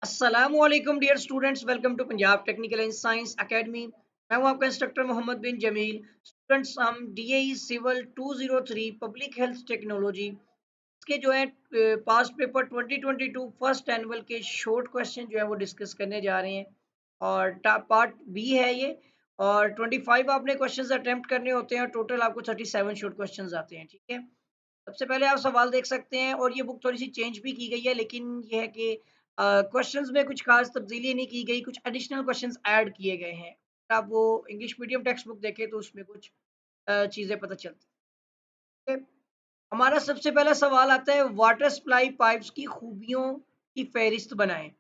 अस्सलामुअलैकुम dear students, welcome to Punjab technical and science academy. मैं हूं आपका इंस्ट्रक्टर मोहम्मद बिन जमील। स्टूडेंट्स, हम DAE civil 203 public health technology के जो है पास्ट पेपर 2022 फर्स्ट एनुअल के शॉर्ट क्वेश्चन जो है वो डिस्कस करने जा रहे हैं। और पार्ट बी है ये। और 25 आपने क्वेश्चंस अटेम्प्ट करने होते हैं, टोटल आपको 37 शॉर्ट क्वेश्चंस आते हैं। ठीक है, सबसे पहले आप सवाल देख सकते हैं, और ये बुक थोड़ी-सी चेंज भी की गई है, लेकिन ये है कि क्वेश्चंस में कुछ खास तब्दीली नहीं की गई, कुछ एडिशनल क्वेश्चंस ऐड किए गए हैं। अगर आप वो इंग्लिश मीडियम टेक्स्ट बुक देखें तो उसमें कुछ चीज़ें पता चलती हैं। हमारा सबसे पहला सवाल आता है, वाटर सप्लाई पाइप्स की खूबियों की फ़हरिस्त बनाएँ।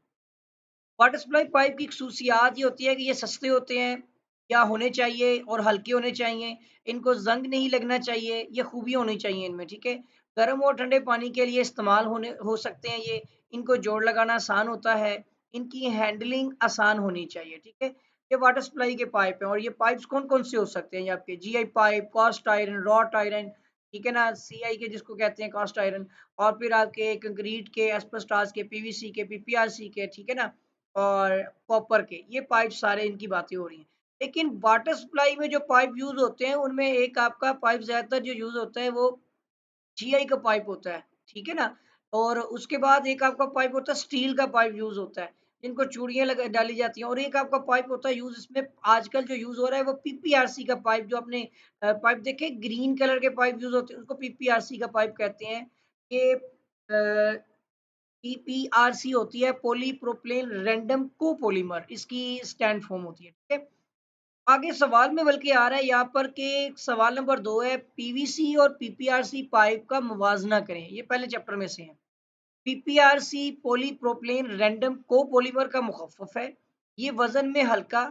वाटर सप्लाई पाइप की खसूसियात ये होती है कि ये सस्ते होते हैं या होने चाहिए और हल्के होने चाहिए। इनको ज़ंग नहीं लगना चाहिए, ये खूबियाँ होनी चाहिए इनमें, ठीक है? गर्म और ठंडे पानी के लिए इस्तेमाल होने हो सकते हैं ये। इनको जोड़ लगाना आसान होता है, इनकी हैंडलिंग आसान होनी चाहिए, ठीक है? ये वाटर सप्लाई के पाइप हैं, और ये पाइप्स कौन-कौन से हो सकते हैं? ये आपके GI pipe, cast iron, wrought iron, ठीक है ना? सीआई के जिसको कहते हैं कास्ट आयरन, और फिर आपके कंक्रीट के, एस्बेस्टॉस के, पीवीसी के, पीपीआरसी के, ठीक है ना? और कॉपर के, ये पाइप सारे इनकी बातें हो रही हैं। लेकिन वाटर सप्लाई में जो पाइप यूज़ होते हैं, उनमें एक आपका पाइप ज़्यादातर जो यूज़ होता है वो जीआई का पाइप होता है, ठीक है ना? और उसके बाद एक आपका पाइप होता है, स्टील का पाइप यूज़ होता है, जिनको चूड़ियाँ लगा डाली जाती हैं, और एक आपका पाइप होता है यूज़, इसमें आजकल जो यूज़ हो रहा है वो पीपीआरसी का पाइप, जो आपने पाइप देखे ग्रीन कलर के पाइप यूज़ होते हैं, उसको पीपीआरसी का पाइप कहते हैं। ये पीपीआरसी होती है, पॉलीप्रोपिलीन रैंडम कोपॉलीमर, इसकी स्टैंड फॉर्म होती है, ठीक है? आगे सवाल में बल्कि आ रहा है यहाँ पर कि सवाल नंबर 2 है, पीवीसी और पीपीआरसी पाइप का मुवाज़ना करें। ये पहले चैप्टर में से है। पीपीआरसी पॉलीप्रोपिलीन रैंडम कोपॉलीमर का मुखफ़्फ़फ़ है। ये वज़न में हल्का,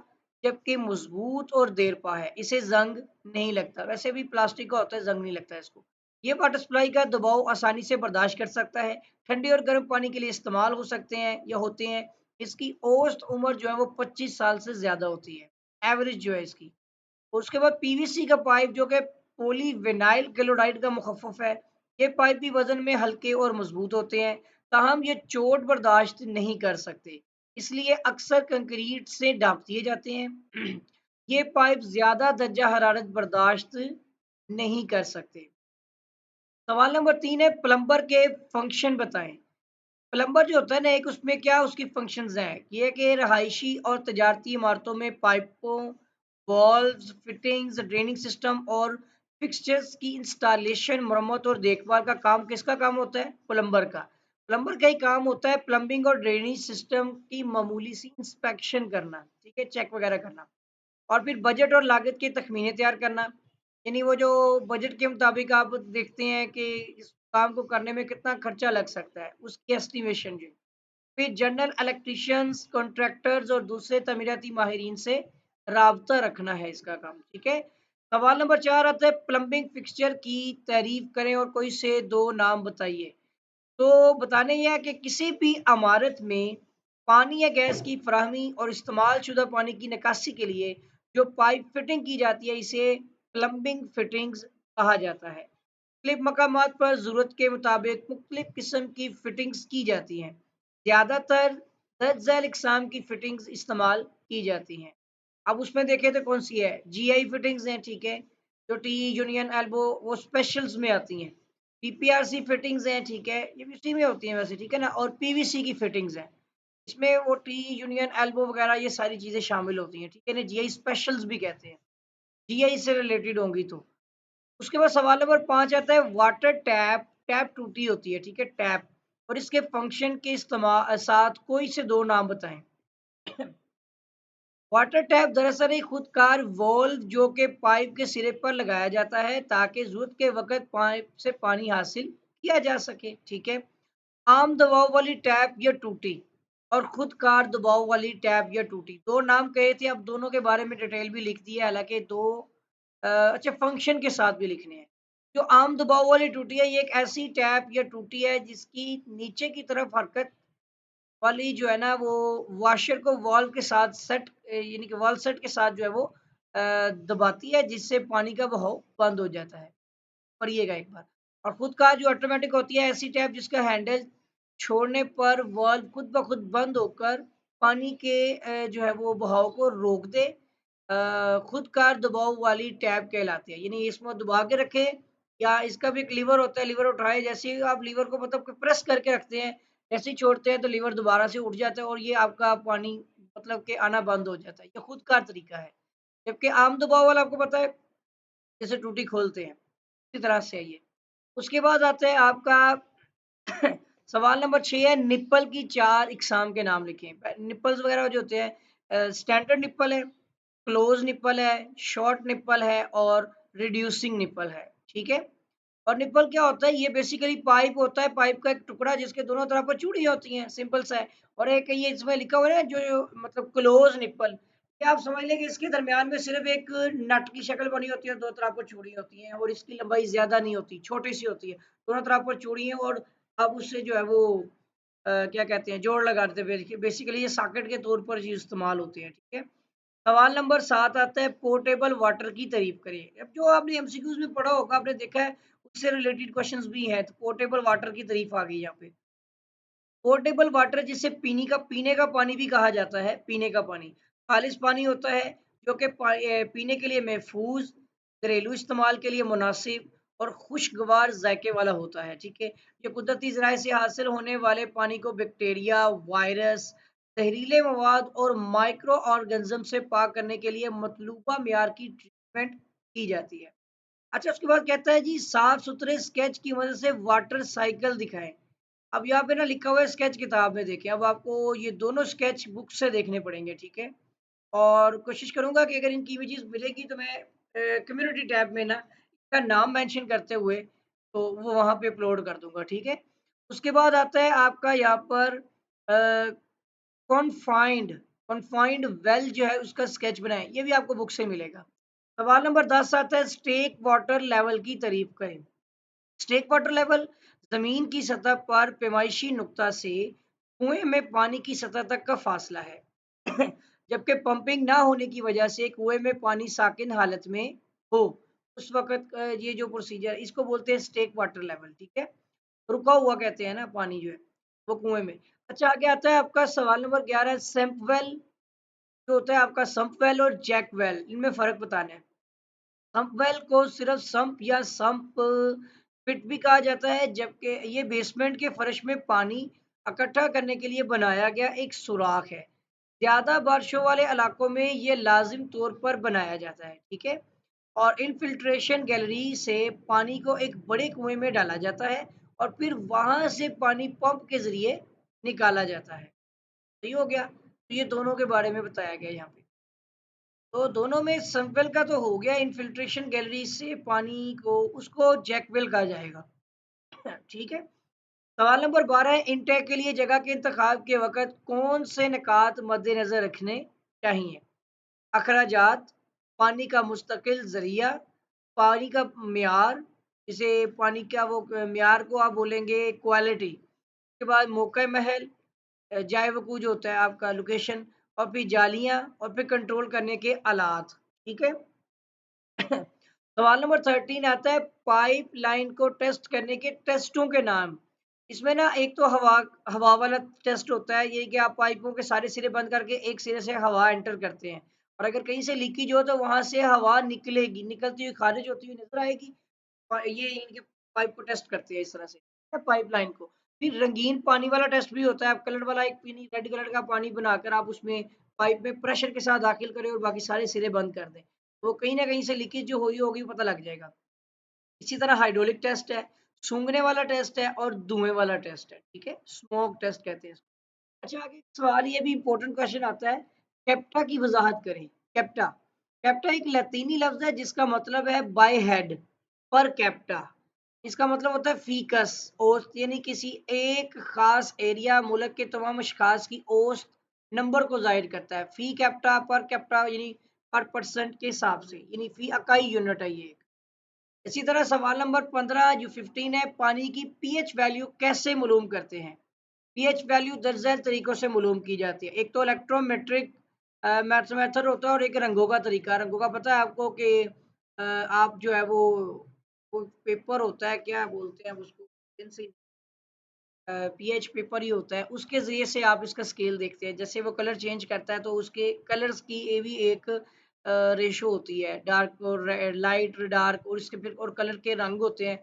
जबकि मज़बूत और देरपा है। इसे ज़ंग नहीं लगता। वैसे भी प्लास्टिक का होता है, ज़ंग नहीं लगता है इसको। ये वाटर सप्लाई का दबाव आसानी से बर्दाश्त कर सकता है। ठंडे और गर्म पानी के लिए इस्तेमाल हो सकते हैं या होते हैं। इसकी औसत उम्र जो है वो 25 साल से ज़्यादा होती है, एवरेज जो है इसकी। उसके बाद पीवीसी का पाइप, जो कि पॉलीविनाइल क्लोराइड का मुखफ़्फ़फ़ है। ये पाइप भी वज़न में हल्के और मज़बूत होते हैं, ताहम ये चोट बर्दाश्त नहीं कर सकते, इसलिए अक्सर कंक्रीट से ढाँप दिए जाते हैं। ये पाइप ज़्यादा दर्जा हरारत बर्दाश्त नहीं कर सकते। सवाल नंबर 3 है, प्लम्बर के फंक्शन बताएँ। प्लम्बर जो होता है ना, एक उसमें क्या उसकी फंक्शंस हैं, ये कि रहायशी और तजारती इमारतों में पाइपों, वॉल्व्स, फिटिंग्स, ड्रेनिंग सिस्टम और फिक्सचर्स की इंस्टॉलेशन, मरम्मत और देखभाल का काम किसका काम होता है? प्लम्बर का। प्लम्बर का ही काम होता है प्लम्बिंग और ड्रेनेज सिस्टम की मामूली सी इंस्पेक्शन करना, ठीक है, चेक वगैरह करना। और फिर बजट और लागत के तख़मीने तैयार करना, यानी वो जो बजट के मुताबिक आप देखते हैं कि इस काम को करने में कितना खर्चा लग सकता है, उसकी एस्टिमेशन जो। फिर जनरल इलेक्ट्रीशियंस, कॉन्ट्रैक्टर्स और दूसरे तमीराती माहिरीन से राब्ता रखना है इसका काम, ठीक है? सवाल नंबर 4 आता है, प्लम्बिंग फिक्सचर की तारीफ़ करें और कोई से 2 नाम बताइए। तो बताने ये है कि किसी भी इमारत में पानी या गैस की फ़राहमी और इस्तेमालशुदा पानी की निकासी के लिए जो पाइप फिटिंग की जाती है, इसे प्लम्बिंग फिटिंग्स कहा जाता है। मुख्तलिफ मकामात पर ज़रूरत के मुताबिक मुख्तलिफ किस्म की फिटिंग्स की जाती हैं। ज़्यादातर दर्ज झैल इक़साम की फिटिंग्स इस्तेमाल की जाती हैं। अब उसमें देखें तो कौन-सी है? जीआई फिटिंग्स हैं, ठीक है? जो टी, यूनियन, एल्बो वो स्पेशल्स में आती हैं। पीपीआरसी फिटिंग्स हैं, ठीक है? ये भी उसी में होती हैं वैसे, ठीक है ना? और पीवीसी की फिटिंग्स हैं। इसमें वो टी, यूनियन, एल्बो वगैरह ये सारी चीज़ें शामिल होती हैं, ठीक है ना? जीआई स्पेशल्स भी कहते हैं, जीआई से रिलेटेड होंगी तो। उसके बाद सवाल नंबर 5 आता है, वाटर टैप, टैप टूटी होती है, ठीक है? टैप, और इसके फंक्शन के साथ कोई से 2 नाम बताएँ। वाटर टैप दरअसल एक खुदकार वॉल्व जो कि पाइप के सिरे पर लगाया जाता है, ताकि ज़रूरत के वक़्त पाइप से पानी हासिल किया जा सके, ठीक है? आम दबाव वाली टैप या टूटी, और खुदकार दबाव वाली टैप या टूटी, 2 नाम कहे थे, अब दोनों के बारे में डिटेल भी लिख दी है, हालाँकि 2 अच्छा फंक्शन के साथ भी लिखने हैं। जो आम दबाव वाली टूटी है, ये एक ऐसी टैप या टूटी है जिसकी नीचे की तरफ हरकत वाली जो है ना, वो वॉशर को वाल्व के साथ यानी कि वाल्व सेट के साथ जो है वो दबाती है, जिससे पानी का बहाव बंद हो जाता है। पढ़िएगा एक बार। और खुद का जो ऑटोमेटिक होती है, ऐसी टैप जिसका हैंडल छोड़ने पर वाल्व खुद ब खुद बंद होकर पानी के जो है वो बहाव को रोक दे। खुद कार दबाव वाली टैब कहलाती है। यानी इसमें दबा के रखें या इसका भी एक लीवर होता है, लीवर उठाए जैसे ही आप लीवर को मतलब कि प्रेस करके रखते हैं, जैसे ही छोड़ते हैं तो लीवर दोबारा से उठ जाता है और ये आपका पानी मतलब कि आना बंद हो जाता है। ये खुद कार तरीका है। जबकि आम दबाव वाला आपको पता है जैसे टूटी खोलते हैं, इसी तरह से है ये। उसके बाद आता है आपका सवाल नंबर 6 है निप्पल की 4 इकसाम के नाम लिखें। निप्पल्स वगैरह जो होते हैं स्टैंडर्ड निप्पल है, क्लोज़ निप्पल है, शॉर्ट निप्पल है और रिड्यूसिंग निप्पल है, ठीक है? और निप्पल क्या होता है? ये बेसिकली पाइप होता है, पाइप का एक टुकड़ा जिसके दोनों तरफ पर चूड़ियाँ होती हैं, सिंपल सा है। और एक ये इसमें लिखा हुआ है ना जो मतलब क्लोज़ निप्पल, ये आप समझ लें कि इसके दरमियान में सिर्फ़ एक नट की शक्ल बनी होती है, 2 तरफ पर चूड़ी होती हैं और इसकी लंबाई ज़्यादा नहीं होती, छोटी-सी होती है। दोनों तरफ पर चूड़ी है और आप उससे जो है वो क्या कहते हैं जोड़ लगाते हैं। बेसिकली ये सॉकेट के तौर पर ये इस्तेमाल होते हैं, ठीक है? सवाल नंबर 7 आता है पोर्टेबल वाटर की तारीफ करिए। अब जो आपने एमसीक्यूज़ में पढ़ा होगा, आपने देखा है उससे रिलेटेड क्वेश्चंस भी हैं, तो पोर्टेबल वाटर की तारीफ आ गई यहाँ पे। पोर्टेबल वाटर जिसे पीने का पानी भी कहा जाता है, पीने का पानी। खालिस पानी होता है जो कि पीने के लिए महफूज, घरेलू इस्तेमाल के लिए मुनासिब और खुशगवार जायके वाला होता है, ठीक है? ये कुदरती ज़राए से हासिल होने वाले पानी को बैक्टीरिया, वायरस, जहरीले मवाद और माइक्रो ऑर्गेनिज्म से पाक करने के लिए मतलूबा मियार की ट्रीटमेंट की जाती है। अच्छा, उसके बाद कहता है जी साफ-सुथरे स्केच की मदद से वाटर साइकिल दिखाएँ। अब यहाँ पे ना लिखा हुआ है स्केच किताब में देखें, अब आपको ये दोनों स्केच बुक से देखने पड़ेंगे, ठीक है? और कोशिश करूँगा कि अगर इनकी इमेजेस मिलेगी तो मैं कम्युनिटी टैब में ना इसका नाम मेंशन करते हुए तो वो वहाँ पे अपलोड कर दूँगा, ठीक है? उसके बाद आता है आपका यहाँ पर कॉन्फाइंड कॉन्फाइंड वेल जो है उसका स्केच बनाएँ, ये भी आपको बुक से मिलेगा। सवाल नंबर 10 आता है स्टेक वाटर लेवल की तारीफ करें। स्टेक वाटर लेवल जमीन की सतह पर पैमाइशी नुक्ता से कुएं में पानी की सतह तक का फासला है। जबकि पंपिंग ना होने की वजह से कुएं में पानी साकिन हालत में हो, उस वक्त ये जो प्रोसीजर इसको बोलते हैं स्टेक वाटर लेवल, ठीक है? रुका हुआ कहते हैं ना पानी जो है वो कुएं में। अच्छा, आगे आता है आपका सवाल नंबर 11 सम्प वेल जो होता है आपका सम्प वेल और जैक वेल, इनमें फर्क बताना है। सम्प वेल को सिर्फ सम्प या सम्प पिट भी कहा जाता है, जबकि ये बेसमेंट के फर्श में पानी इकट्ठा करने के लिए बनाया गया एक सुराख है। ज़्यादा बारिशों वाले इलाकों में ये लाजिम तौर पर बनाया जाता है, ठीक है? और इनफिल्ट्रेशन गैलरी से पानी को एक बड़े कुएं में डाला जाता है और फिर वहां से पानी पंप के ज़रिए निकाला जाता है। सही हो गया? तो ये दोनों के बारे में बताया गया यहाँ पे। तो दोनों में सम्पवेल का तो हो गया, इन्फिल्ट्रेशन गैलरी से पानी को उसको जैकवेल कहा जाएगा। ठीक है। सवाल नंबर 12 है इनटेक के लिए जगह के इंतखाब के वक़्त कौन से निकात मद्देनज़र रखने चाहिए? अखराजात, पानी का मुस्तकिल ज़रिया, पानी का म्यार, जिसे पानी का वो म्यार को आप बोलेंगे क्वालिटी। उसके बाद मौका महल, जाए वक़ूह जो होता है आपका लोकेशन और फिर जालियाँ और फिर कंट्रोल करने के आलात, ठीक है? सवाल नंबर 13 आता है पाइपलाइन को टेस्ट करने के टेस्टों के नाम। इसमें ना एक तो हवा हवा वाला टेस्ट होता है, ये कि आप पाइपों के सारे सिरे बंद करके एक सिरे से हवा एंटर करते हैं और अगर कहीं से लीकेज हो तो वहाँ से हवा निकलेगी, निकलती हुई खारिज होती हुई नज़र आएगी। ये इनके पाइप को टेस्ट करते हैं इस तरह से पाइपलाइन को। फिर रंगीन पानी वाला टेस्ट भी होता है, आप कलर वाला एक पीनी रेड कलर का पानी बनाकर आप उसमें पाइप में प्रेशर के साथ दाखिल करें और बाकी सारे सिरे बंद कर दें, तो कहीं ना कहीं से लीकेज जो हुई होगी पता लग जाएगा। इसी तरह हाइड्रोलिक टेस्ट है, सूंघने वाला टेस्ट है और धुएं वाला टेस्ट है, ठीक है, स्मोक टेस्ट कहते हैं इसको। अच्छा, आगे एक सवाल ये भी इम्पोर्टेंट क्वेश्चन आता है, कैप्टा की वजाहत करें। कैप्टा कैप्टा एक लतीनी लफ्ज है जिसका मतलब है बाय हेड, पर कैप्टा इसका मतलब होता है फीकस औसत, यानी किसी एक खास एरिया मुल्क के तमाम अशखास की औसत नंबर को जाहिर करता है। फी कैप्टा पर कैप्टा यानी पर परसेंट के हिसाब से, यानी फी इकाई यूनिट है ये। इसी तरह सवाल नंबर 15 जो 15 है पानी की पीएच वैल्यू कैसे मालूम करते हैं? पीएच वैल्यू दर्ज झैल तरीकों से मालूम की जाती है। एक तो इलेक्ट्रोमेट्रिक मेथड होता है और एक रंगों का तरीका। रंगों का पता है आपको कि आप जो है वो पेपर होता है क्या बोलते हैं उसको, पीएच पेपर ही होता है, उसके ज़रिए से आप इसका स्केल देखते हैं। जैसे वो कलर चेंज करता है तो उसके कलर्स की ये भी एक रेशो होती है, डार्क और लाइट, डार्क और इसके फिर और कलर के रंग होते हैं,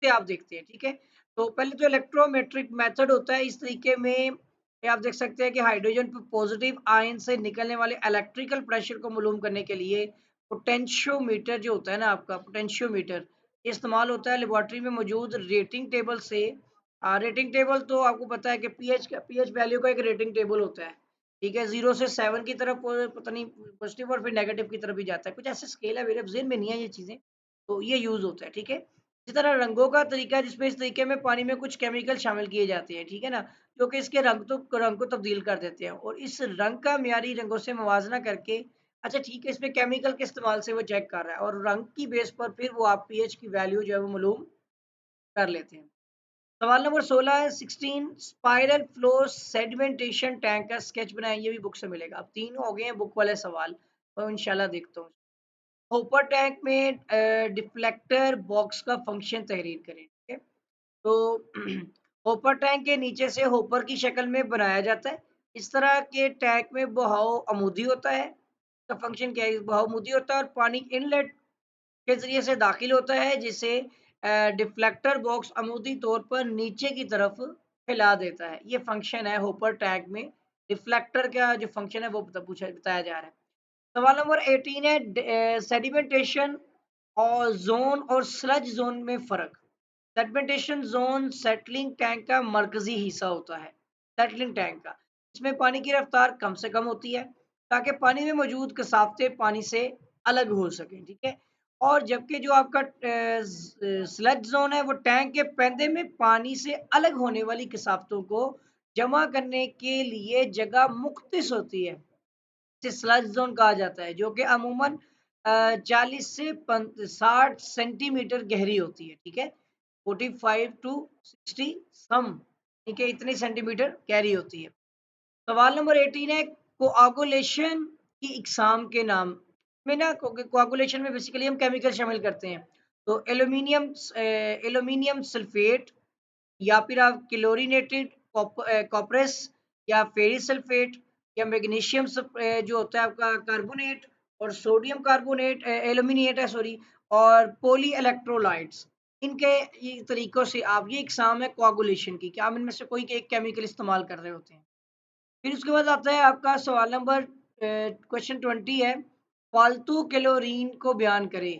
से आप देखते हैं, ठीक है? तो पहले तो इलेक्ट्रोमेट्रिक मेथड होता है, इस तरीके में ये आप देख सकते हैं कि हाइड्रोजन पे पॉजिटिव आयन से निकलने वाले इलेक्ट्रिकल प्रेशर को मालूम करने के लिए पोटेंशियोमीटर जो होता है ना आपका पोटेंशियोमीटर, ये इस्तेमाल होता है लेबोरेटरी में मौजूद रेटिंग टेबल से। रेटिंग टेबल तो आपको पता है कि पीएच वैल्यू का एक रेटिंग टेबल होता है, ठीक है? 0 से 7 की तरफ पता नहीं पॉजिटिव और फिर नेगेटिव की तरफ भी जाता है। कुछ ऐसे स्केल है, मेरे ज़हन में नहीं है ये चीज़ें, तो ये यूज़ होता है, ठीक है? इसी तरह रंगों का तरीका है जिसमें इस तरीके में पानी में कुछ केमिकल शामिल किए जाते हैं, ठीक है ना? जो कि इसके रंग को तब्दील कर देते हैं और इस रंग का मियारी रंगों से मुवाज़ना करके अच्छा ठीक है, इसमें केमिकल के इस्तेमाल से वो चेक कर रहा है और रंग की बेस पर फिर वो आप पीएच की वैल्यू जो है वो मालूम कर लेते हैं। सवाल नंबर 16 है 16 स्पाइरल फ्लो सेडिमेंटेशन टैंक का स्केच बनाएं, ये भी बुक से मिलेगा। अब 3 हो गए हैं बुक वाले सवाल, तो इंशाल्लाह देखता हूँ। होपर टैंक में डिफ्लेक्टर बॉक्स का फंक्शन तहरीर करें, ठीक है? तो होपर टैंक के नीचे से होपर की शक्ल में बनाया जाता है। इस तरह के टैंक में बहाव अमूदी होता है। इसका फंक्शन क्या है? बहाव अमूदी होता है और पानी इनलेट के ज़रिए से दाखिल होता है जिसे डिफ्लेक्टर बॉक्स अमूदी तौर पर नीचे की तरफ फैला देता है। ये फंक्शन है होपर टैंक में। डिफ्लेक्टर का जो फंक्शन है वो बताया जा रहा है। सवाल नंबर 18 है सेडिमेंटेशन और ज़ोन और स्लज ज़ोन में फ़र्क। सेडिमेंटेशन ज़ोन सेटलिंग टैंक का मरकज़ी हिस्सा होता है, सेटलिंग टैंक का। इसमें पानी की रफ़्तार कम से कम होती है, ताकि पानी में मौजूद कसावतें पानी से अलग हो सकें, ठीक है? और जबकि जो आपका स्लज ज़ोन है, वो टैंक के पैंदे में पानी से अलग होने वाली कसावतों को जमा करने के लिए जगह मुख्तस होती है। इसे स्लज ज़ोन कहा जाता है, जो कि अमूमन 40 से 60 सेंटीमीटर गहरी होती है, ठीक है? 45 टू 60 सम, ठीक है? इतने सेंटीमीटर गहरी होती है। सवाल नंबर 18 है कोआगुलेशन की इकसाम के नाम। में ना कोआगुलेशन में बेसिकली हम केमिकल शामिल करते हैं। तो एल्यूमीनियम सल्फेट या फिर आप क्लोरीनेटेड कॉपरस या फेरिस सल्फेट या मैग्नीशियम जो होता है आपका कार्बोनेट और सोडियम कार्बोनेट एल्यूमिनेट है सॉरी और पॉली इलेक्ट्रोलाइट्स, इनके ये तरीकों से आप ये एग्जाम है कोआगुलेशन की कि आप इनमें से कोई एक केमिकल इस्तेमाल कर रहे होते हैं। फिर उसके बाद आता है आपका सवाल नंबर क्वेश्चन 20 है फालतू कैलोरीन को बयान करें।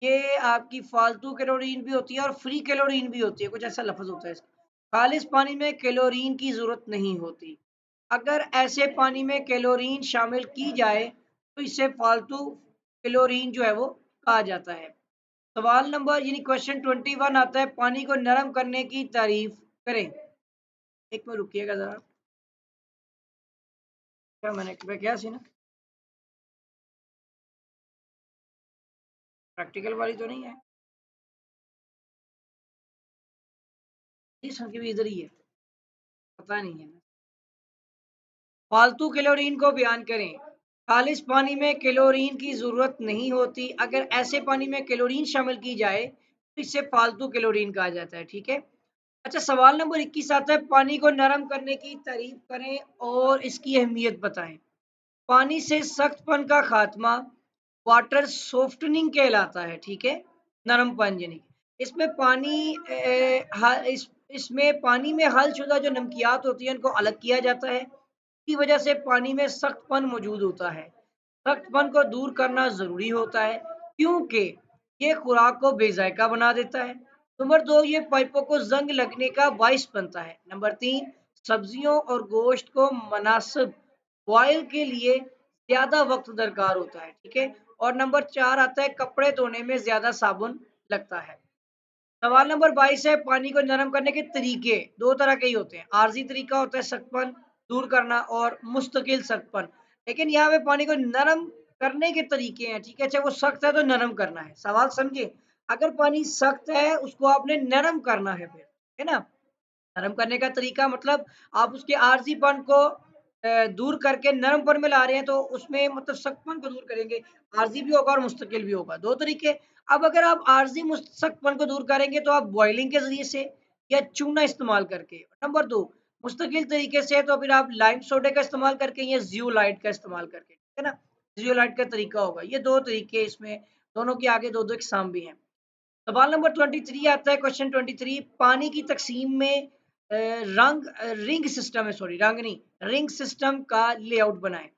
ये आपकी फालतू कैलोरीन भी होती है और फ्री कैलोरीन भी होती है, कुछ ऐसा लफ्ज होता है इसका। खालिश पानी में कैलोरीन की जरूरत नहीं होती। अगर ऐसे पानी में कैलोरीन शामिल की जाए तो इसे फालतू कैलोरीन जो है वो कहा जाता है। सवाल नंबर यानी क्वेश्चन 21 आता है पानी को नरम करने की तारीफ करें। एक मिनट रुकिएगा जरा, क्या मैं क्या सी ना प्रैक्टिकल वाली तो नहीं है, इस की भी इधर ही है, पता नहीं है। फालतू कैलोरीन को बयान करें। खालिश पानी में कैलोरीन की जरूरत नहीं होती। अगर ऐसे पानी में कैलोरीन शामिल की जाए तो इसे फालतू कैलोरीन कहा जाता है, ठीक है? अच्छा सवाल नंबर 21 आता है पानी को नरम करने की तारीफ करें और इसकी अहमियत बताएं। पानी से सख्तपन का खात्मा वाटर सॉफ्टनिंग कहलाता है, ठीक है? नरमपन यानी इसमें पानी इसमें पानी में हलशुदा जो नमकियात होती है उनको अलग किया जाता है। की वजह से पानी में सख्तपन मौजूद होता है। सख्तपन को दूर करना ज़रूरी होता है क्योंकि ये खुराक को बेज़ायका बना देता है। नंबर 2 ये पाइपों को ज़ंग लगने का बाइस बनता है। नंबर 3 सब्जियों और गोश्त को मुनासिब बॉयल के लिए ज़्यादा वक्त दरकार होता है, ठीक है? और नंबर 4 आता है कपड़े धोने में ज़्यादा साबुन लगता है। सवाल नंबर 22 है पानी को नरम करने के तरीके दो तरह के ही होते हैं। आर्जी तरीका होता है सख्तपन दूर करना और मुस्तकिल सख्तपन। लेकिन यहाँ पे पानी को नरम करने के तरीके हैं, ठीक है? अच्छा वो सख्त है तो नरम करना है, सवाल समझे? अगर पानी सख्त है उसको आपने नरम करना है फिर, है ना? नरम करने का तरीका मतलब आप उसके आर्जीपन को दूर करके नरमपन में ला रहे हैं तो उसमें मतलब सख्तपन को दूर करेंगे। आर्जी भी होगा और मुस्तकिल भी होगा, दो तरीके। अब अगर आप आर्जी सख्तपन को दूर करेंगे तो आप बॉइलिंग के जरिए से, या चूना इस्तेमाल करके। नंबर 2 मुस्तकिल तरीके से है तो फिर आप लाइम सोडे का इस्तेमाल करके या ज़ियोलाइट का इस्तेमाल करके, ठीक है ना? ज़ियोलाइट का तरीका होगा। ये 2 तरीके इसमें, दोनों के आगे 2-2 एग्ज़ाम भी हैं। सवाल नंबर 23 आता है, क्वेश्चन 23 पानी की तक़सीम में रिंग सिस्टम है, सॉरी रंग नहीं, रिंग सिस्टम का लेआउट बनाएँ।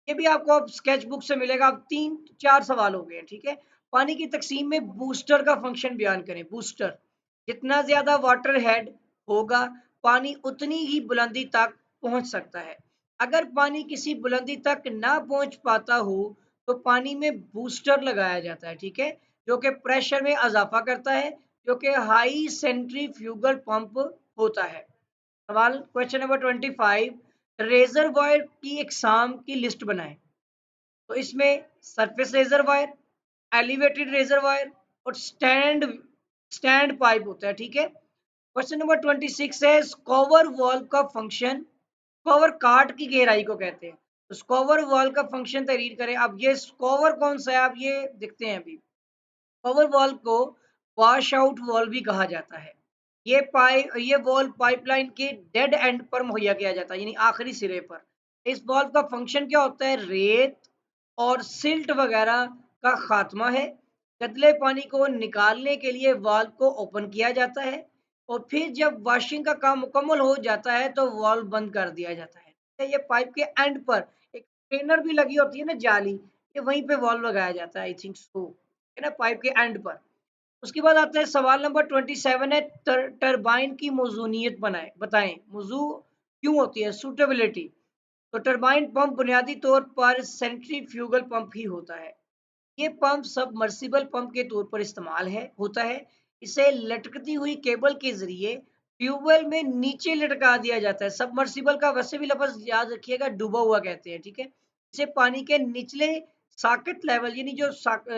ये भी आपको अब स्केच बुक से मिलेगा। अब 3-4 सवाल हो गए हैं, ठीक है? पानी की तक़सीम में बूस्टर का फ़ंक्शन बयान करें। बूस्टर, जितना ज़्यादा वाटर हेड होगा, पानी उतनी ही बुलंदी तक पहुँच सकता है। अगर पानी किसी बुलंदी तक ना पहुँच पाता हो, तो पानी में बूस्टर लगाया जाता है, ठीक है? जो कि प्रेशर में इज़ाफ़ा करता है, जो कि हाई सेंट्रीफ्यूगल पंप होता है। सवाल क्वेश्चन नंबर 25 रेज़रवॉयर की अक़साम की लिस्ट बनाएँ। तो इसमें सरफेस रेज़रवॉयर, एलिवेटेड रेज़रवॉयर और स्टैंड पाइप होता है, ठीक है? क्वेश्चन नंबर 26 है स्कॉवर वाल्व का फंक्शन, स्कॉवर कार्ट की गहराई को कहते हैं। तो स्कॉवर वाल्व का फंक्शन तहरीर करें। अब ये स्कॉवर कौन-सा है, आप ये देखते हैं अभी। पावर वॉल्व को वॉश आउट वॉल्व भी कहा जाता है। ये वॉल्व पाइपलाइन के डेड एंड पर मुहैया किया जाता है, यानी आखिरी सिरे पर। इस वॉल्व का फंक्शन क्या होता है? रेत और सिल्ट वगैरह का खात्मा है। गंदले पानी को निकालने के लिए वाल्व को ओपन किया जाता है और फिर जब वॉशिंग का काम मुकम्मल हो जाता है तो वाल्व बंद कर दिया जाता है। तो ये पाइप के एंड पर एक ट्रेनर भी लगी होती है ना, जाली, ये वहीं पे वाल्व लगाया जाता है, आई थिंक सो, है ना, पाइप के एंड पर। उसके बाद आता है सवाल नंबर 27 है टरबाइन की मौजूनियत बताएं। मौजू क्यों होती है? सूटेबिलिटी। तो टरबाइन पंप बुनियादी तौर पर सेंट्रीफ्यूगल पंप ही होता है। ये पंप सबमर्सिबल पंप के तौर पर इस्तेमाल होता है। इसे लटकती हुई केबल के जरिए ट्यूबवेल में नीचे लटका दिया जाता है। सबमर्सिबल का वैसे भी लफ्ज़ याद रखिएगा, डूबा हुआ कहते हैं, ठीक है? इसे पानी के निचले सॉकेट लेवल, यानी जो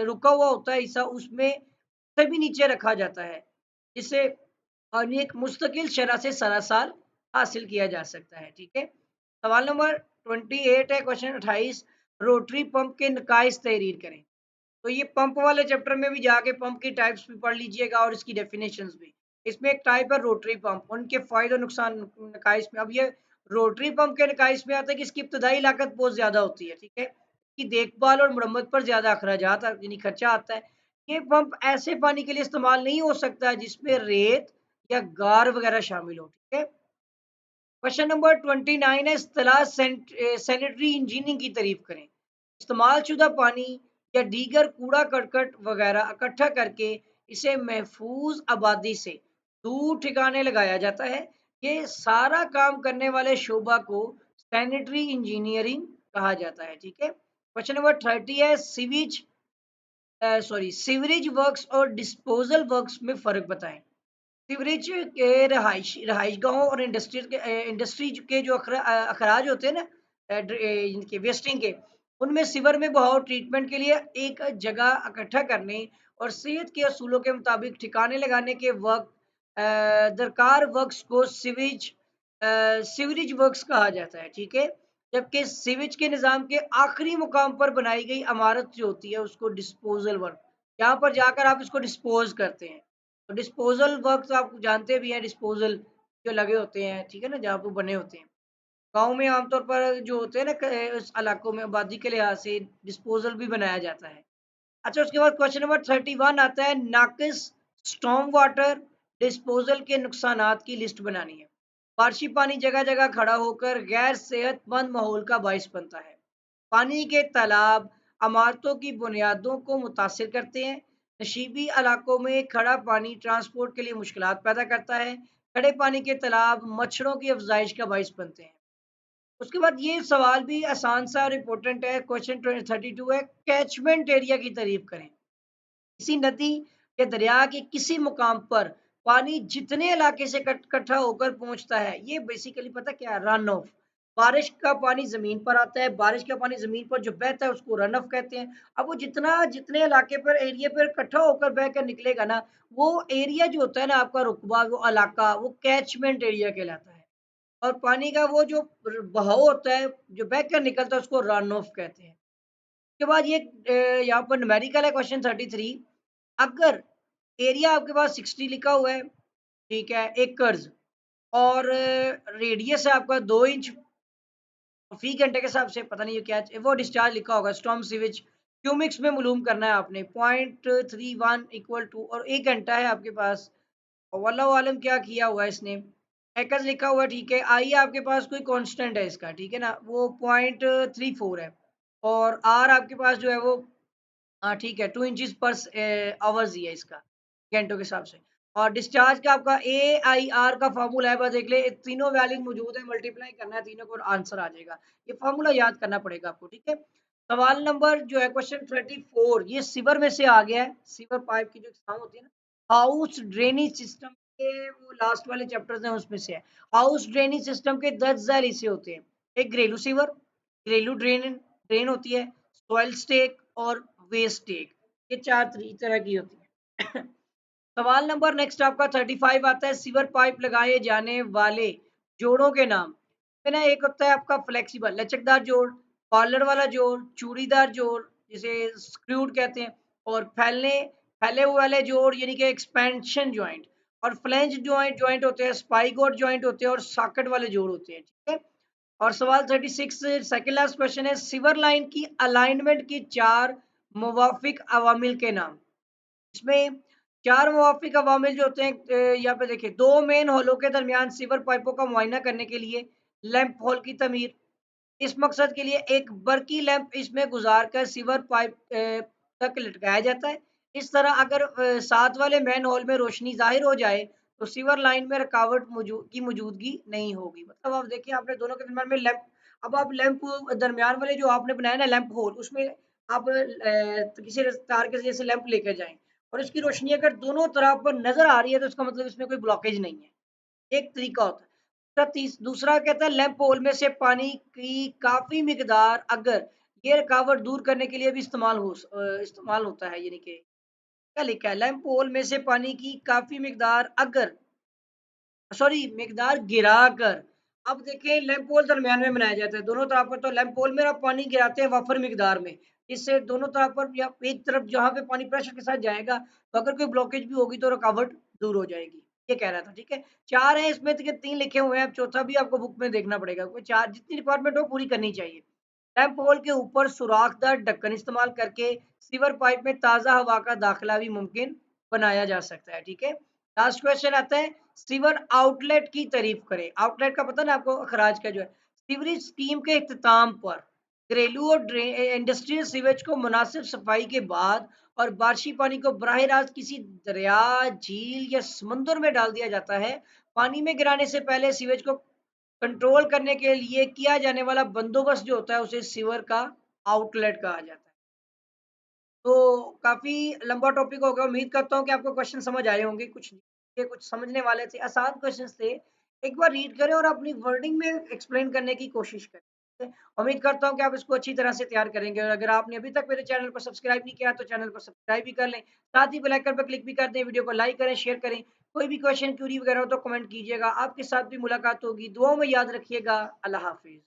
रुका हुआ होता है हिस्सा, उसमें से भी नीचे रखा जाता है, जिससे पानी एक मुस्तकिल शरह से सरासर हासिल किया जा सकता है, ठीक है? सवाल नंबर 28 है, क्वेश्चन 28 रोटरी पंप के नकाइस तहरीर करें। तो ये पंप वाले चैप्टर में भी जाके पंप की टाइप्स भी पढ़ लीजिएगा और इसकी डेफिनेशंस भी। इसमें एक टाइप है रोटरी पंप, उनके फ़ायदे और नुकसान नकाइस में। अब ये रोटरी पंप के नकाइस में आता है कि इसकी इब्तदाई लागत बहुत ज़्यादा होती है, ठीक है? इसकी देखभाल और मुरम्मत पर ज़्यादा अखराजात यानी खर्चा आता है। ये पंप ऐसे पानी के लिए इस्तेमाल नहीं हो सकता जिसमें रेत या गार वगैरह शामिल हो, ठीक है? क्वेश्चन नंबर 29 है इस्तेलाह सैनिटरी इंजीनियरिंग की तारीफ करें। इस्तेमालशुदा पानी या दीगर कूड़ा करकट वगैरह इकट्ठा करके इसे महफूज आबादी से दूर ठिकाने लगाया जाता है। ये सारा काम करने वाले शोबा को सैनिटरी इंजीनियरिंग कहा जाता है, ठीक है? क्वेश्चन नंबर 30 है सीवरेज वर्क्स और डिस्पोजल वर्क्स में फ़र्क बताएं। सीवरेज के रहायशगाहों और इंडस्ट्री के जो अखराज होते हैं ना, इनके वेस्टिंग के, उनमें सीवर में बहाव ट्रीटमेंट के लिए एक जगह इकट्ठा करने और सेहत के असूलों के मुताबिक ठिकाने लगाने के वक्त दरकार वर्क्स को सीवरेज वर्क्स कहा जाता है, ठीक है? जबकि सीवेज के निज़ाम के आखिरी मुकाम पर बनाई गई इमारत जो होती है उसको डिस्पोजल वर्क, यहाँ पर जाकर आप इसको डिस्पोज करते हैं। तो डिस्पोजल वर्क्स आप जानते भी हैं, डिस्पोजल जो लगे होते हैं, ठीक है ना, जहाँ पे बने होते हैं। गाँव में आमतौर पर जो होते हैं ना, उस इलाकों में आबादी के लिहाज से डिस्पोजल भी बनाया जाता है। अच्छा, उसके बाद क्वेश्चन नंबर 31 आता है नाकिस स्टॉर्म वाटर डिस्पोजल के नुकसानात की लिस्ट बनानी है। बारिशी पानी जगह जगह खड़ा होकर गैर सेहतमंद माहौल का बाइस बनता है। पानी के तालाब इमारतों की बुनियादों को मुतासिर करते हैं। नशीबी इलाकों में खड़ा पानी ट्रांसपोर्ट के लिए मुश्किलात पैदा करता है। खड़े पानी के तालाब मच्छरों की अफजाइश का बाइस बनते हैं। उसके बाद ये सवाल भी आसान सा और इम्पोर्टेंट है, क्वेश्चन 32 है कैचमेंट एरिया की तारीफ करें। किसी नदी या दरिया के किसी मुकाम पर पानी जितने इलाके से इकट्ठा होकर पहुंचता है, ये बेसिकली पता क्या है? Run of. बारिश का पानी जमीन पर आता है, बारिश का पानी जमीन पर जो बहता है उसको रन ऑफ कहते हैं। अब वो जितने इलाके पर एरिया पर इकट्ठा होकर बह कर निकलेगा ना, वो एरिया जो होता है ना आपका रुकबा, वो इलाका, वो कैचमेंट एरिया कहलाता है। और पानी का वो जो बहाव होता है जो बह कर निकलता है उसको रन ऑफ कहते हैं। उसके बाद ये यहाँ पर न्यूमेरिकल है, क्वेश्चन 33 अगर एरिया आपके पास 60 लिखा हुआ है ठीक है, एकर्स और रेडियस है आपका 2 इंच। फी घंटे के हिसाब से पता नहीं ये क्या वो डिस्चार्ज लिखा होगा स्टॉर्म सीवेज क्यूमिक्स में मालूम करना है आपने 0.31 इक्वल टू और 1 घंटा है आपके पास। और वल्लाहु आलम क्या किया हुआ है इसने। एकर्स लिखा हुआ है ठीक है। आई आपके पास कोई कांस्टेंट है इसका ठीक है ना, वो 0.34 है। और आर आपके पास जो है वो हाँ ठीक है 2 इंचेस पर आवर्स ही है इसका घंटों के हिसाब से। और डिस्चार्ज का आपका ए आई आर का फार्मूला है, बस देख ले तीनों वैल्यूज मौजूद है, मल्टीप्लाई करना है तीनों को और आंसर आ जाएगा। ये फार्मूला याद करना पड़ेगा आपको ठीक है। सवाल नंबर जो है क्वेश्चन 34 ये सीवर में से आ गया है। सीवर पाइप की जो एग्जाम होती है ना, हाउस ड्रेनेज सिस्टम के वो लास्ट वाले चैप्टर्स हैं उसमें से है। हाउस ड्रेनेज सिस्टम के 10,000 हिस्से होते हैं। एक घरेलू सीवर, घरेलू ड्रेन ड्रेन होती है, सॉइल स्टेक और वेस्ट टेक, ये चार तरह की होती है। सवाल नंबर नेक्स्ट आपका 35 आता है। सीवर पाइप लगाए जाने वाले जोड़ों के नाम है ना। एक होता है आपका फ्लेक्सिबल लचकदार जोड़, कॉलर वाला जोड़, चूड़ीदार जोड़ जिसे स्क्रूड कहते हैं, और फैले हुए वाले जोड़ यानी कि एक्सपेंशन जॉइंट, और फ्लेंज जॉइंट होते हैं, स्पाइगोट जॉइंट होते हैं और सॉकेट वाले जोड़ होते हैं ठीक है। और सवाल 36 सेकंड लास्ट क्वेश्चन है। सिवर लाइन की अलाइनमेंट की चार मुवाफिक अवामिल के नाम। इसमें चार मुवाफिक अवामिल जो होते हैं यहाँ पे देखिए, दो मेन होलों के दरमियान सिवर पाइपों का मुआयना करने के लिए लैंप होल की तमीर। इस मकसद के लिए एक बरकी लैंप इसमें गुजार कर सिवर पाइप तक लटकाया जाता है। इस तरह अगर साथ वाले मैन होल में रोशनी जाहिर हो जाए तो सिवर लाइन में रुकावट की मौजूदगी नहीं होगी। मतलब आप देखिए आपने दोनों के दरमियान में लैंप, अब आप लैंप दरमियान वाले जो आपने बनाया ना लैंप होल, उसमें आप किसी तार के जैसे लैंप लेकर जाएं और इसकी रोशनी अगर दोनों तरफ पर नजर आ रही है तो इसका मतलब इसमें कोई ब्लॉकेज नहीं है। एक तरीका होता है। दूसरा कहता है लैंप होल में से पानी की काफी मिकदार अगर ये रुकावट दूर करने के लिए भी इस्तेमाल होता है, यानी कि क्या लिखा है, लैंप होल में से पानी की काफी मिकदार अगर सॉरी मिकदार गिरा कर। अब देखिए लैंप होल दरमियान में बनाया जाता है, दोनों तरफ पर तो लैंप होल में आप पानी गिराते हैं वाफर मिकदार में, इससे दोनों तरफ पर या एक तरफ जहां पे पानी प्रेशर के साथ जाएगा तो अगर कोई ब्लॉकेज भी होगी तो रुकावट दूर हो जाएगी। ये कह रहा था ठीक है। चार है इसमें तो तीन लिखे हुए हैं, अब चौथा भी आपको बुक में देखना पड़ेगा, कोई चार जितनी रिक्वायरमेंट हो पूरी करनी चाहिए। लैंप होल के ऊपर सुराखदार ढक्कन इस्तेमाल करके सीवर पाइप में ताज़ा हवा का दाखिला भी मुमकिन बनाया जा सकता है ठीक है। लास्ट क्वेश्चन आता है, सीवर आउटलेट की तारीफ करें। आउटलेट का पता ना आपको, अखराज का जो है। सीवरेज स्कीम के इख्तिताम पर घरेलू और इंडस्ट्रियल सीवेज को मुनासिब सफाई के बाद और बारिशी पानी को बराह रास्त किसी दरिया, झील या समुद्र में डाल दिया जाता है। पानी में गिराने से पहले सीवेज को कंट्रोल करने के लिए किया जाने वाला बंदोबस्त जो होता है उसे सीवर का आउटलेट कहा जाता है। तो काफी लंबा टॉपिक होगा, उम्मीद करता हूँ कि आपको क्वेश्चन समझ आए होंगे। कुछ ये कुछ समझने वाले थे, आसान क्वेश्चंस थे। एक बार रीड करें और अपनी वर्डिंग में एक्सप्लेन करने की कोशिश करें ठीक है? उम्मीद करता हूँ कि आप इसको अच्छी तरह से तैयार करेंगे, और अगर आपने अभी तक मेरे चैनल को सब्सक्राइब नहीं किया तो चैनल को सब्सक्राइब भी कर लें, साथ ही बेल आइकन पर क्लिक भी कर दें, वीडियो को लाइक करें, शेयर करें। कोई भी क्वेश्चन क्यूरी वगैरह हो तो कमेंट कीजिएगा। आपके साथ भी मुलाकात होगी, दुआओं में याद रखिएगा। अल्लाह हाफिज।